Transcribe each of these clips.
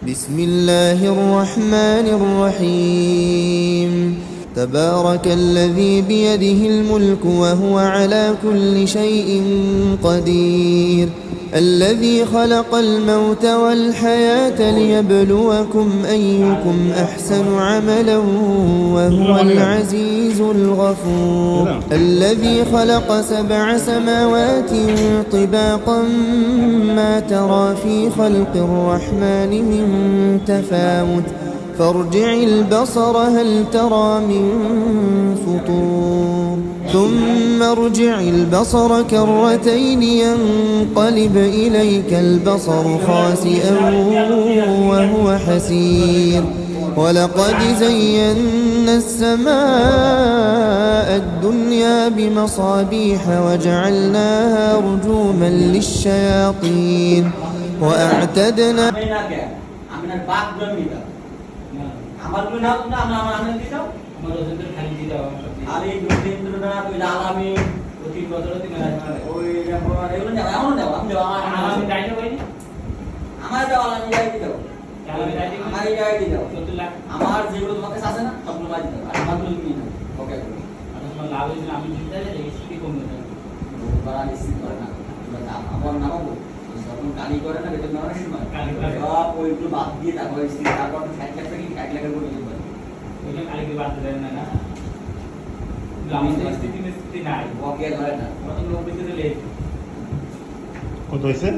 بسم الله الرحمن الرحيم تبارك الذي بيده الملك وهو على كل شيء قدير الذي خلق الموت والحياة ليبلوكم أيكم أحسن عملا وهو العزيز الغفور الذي خلق 7 سماوات طباقا ما ترى في خلق الرحمن من تفاوت فارجع البصر هل ترى من فطور ثم ارجع البصر كرتين ينقلب إليك البصر خاسئا وهو حسير ولقد زينا السماء الدنيا بمصابيح وجعلناها رجوما للشياطين وأعتدنا আমার না না আমরা দিতাম আমার ওদের খালি দিতাম আর এই রবীন্দ্রনাথ ওই আলামী অতি বদলতি ওই এগুলো না এমন দাও আমি আলামী দাইতে পারি আমার দাও আলামী দাই দিও আলামী দাই দিও আমার দাই দিও 70 লাখ আমার যেগুলো তোমার কাছে আছে না সবগুলো বাদ দাও আর আমার গুলো কি না ওকে আর তোমার লাভ হইছে আমি চিন্তা করে দেখি কি কমবে না বড় নিশ্চিত করে না আমার নামও যখন কালি করে না বেতন নেওয়ার সময় সব ওইগুলো বাদ দিয়ে তারপরে তারপর 60 লাখ টাকা 1 লাখের করে দিতে পারে ওইটা কালিকে বাদ দেন না না আমাদের স্থিতি নাই ওকে ধরে না কত লোক দিতে লেট কত হইছে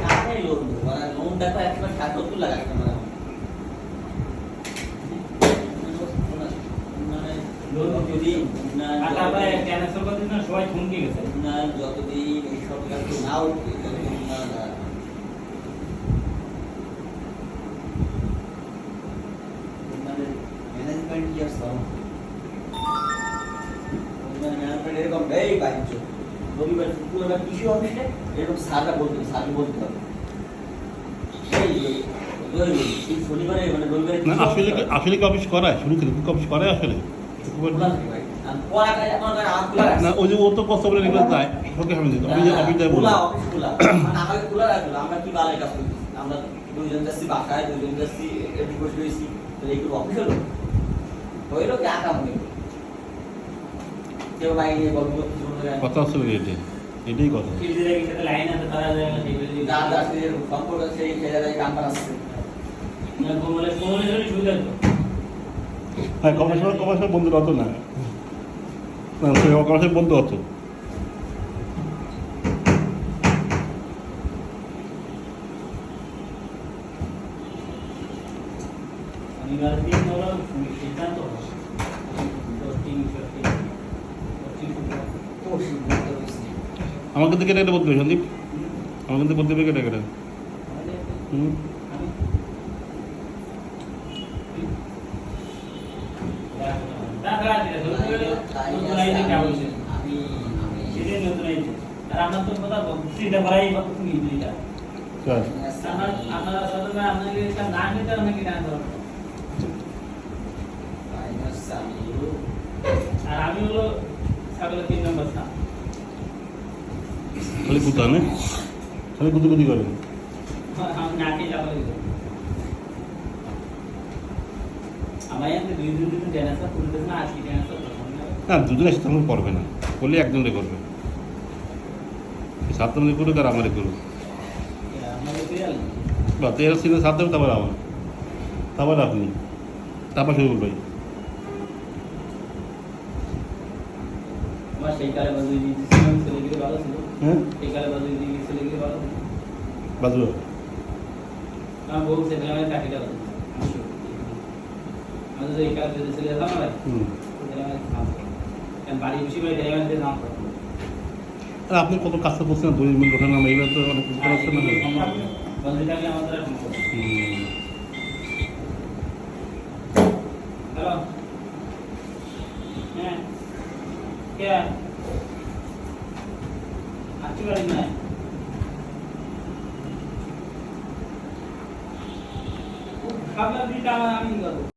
কাকে লোন মানে লোন দেখো 170 লাখ টাকা মানে লোন যদি না টাকা ক্যান্সেল করে দিন না সবাই থমকে গেছে না যতদিন এই সব কিছু না উঠবে ততদিন না মানে ম্যানেজমেন্ট কি আছে মানে ম্যানেজমেন্ট এরকম এই বাইচ রবিবার শুক্রবার কৃষি অফিসে এরকম স্যাররা বলতে হবে এই শনিবারে মানে রবিবারে না আসলে কি অফিস করায় শুরু থেকে অফিস করায় আসলে না ওই যে ও তো কষ্ট বলে রেগুলার যায় ওকে আমি দিই আমি অফিস যাই বলি অফিস খোলা আমাকে খোলা রাখলো আমরা কি বালাই কাজ করতেছি আমরা দুইজন যাচ্ছি বাসায় দুইজন যাচ্ছি এটি বসে রয়েছি তো এইগুলো অফিস হলো হইলো কি আকাম হইলো কেউ বাইরে নিয়ে গল্প করতে শুরু করে কথা আসলে এটাই কথা ফিল্ডের সাথে লাইন আছে তারা দাদা সেই সম্পর্ক সেই জায়গায় কাম করা আছে না কোমলে ধরে সুবিধা তো হ্যাঁ কমার্শিয়াল বন্ধু হতো না কমার্শিয়াল বন্ধু হতো আমার কিন্তু কেটে বলতে হবে সন্দীপ আমার কিন্তু বলতে হবে কেটে আমি হলো ছাগলের 3 নম্বর স্থান খালি কুতা না খালি কুতি করে আমি নাকি ছাগল আমার এখানে দুই ড্যান্সার করতে না 80 ড্যান্সার না দুজন এসে তখন করবে না করলে একজনে করবে 7 জনে করুক আর আমারে করুক বা 13 সিনে 7 জন তারপর আপনি তারপর শুরু করবে আমার সেই কালে বাজুই দিয়েছিলাম ছেলেগুলো ভালো ছিল হ্যাঁ সেই কালে বাজুই দিয়ে ছেলেগুলো ভালো ছিল বাজু আমি বলছি আমি টাকা দাও আমাদের এই কালে যদি ছেলে দাও না কারণ বাড়ি বেশি বাড়ি দেয় মানে নাম আর আপনি কত কাজটা করছেন 2 মিনিট ওঠা নাম এইবার তো অনেক কিছু করছেন না বলতে থাকলে আমাদের হ্যালো হ্যাঁ কে আচ্ছা বাড়ি না ভাবলাম দিটা আমি করব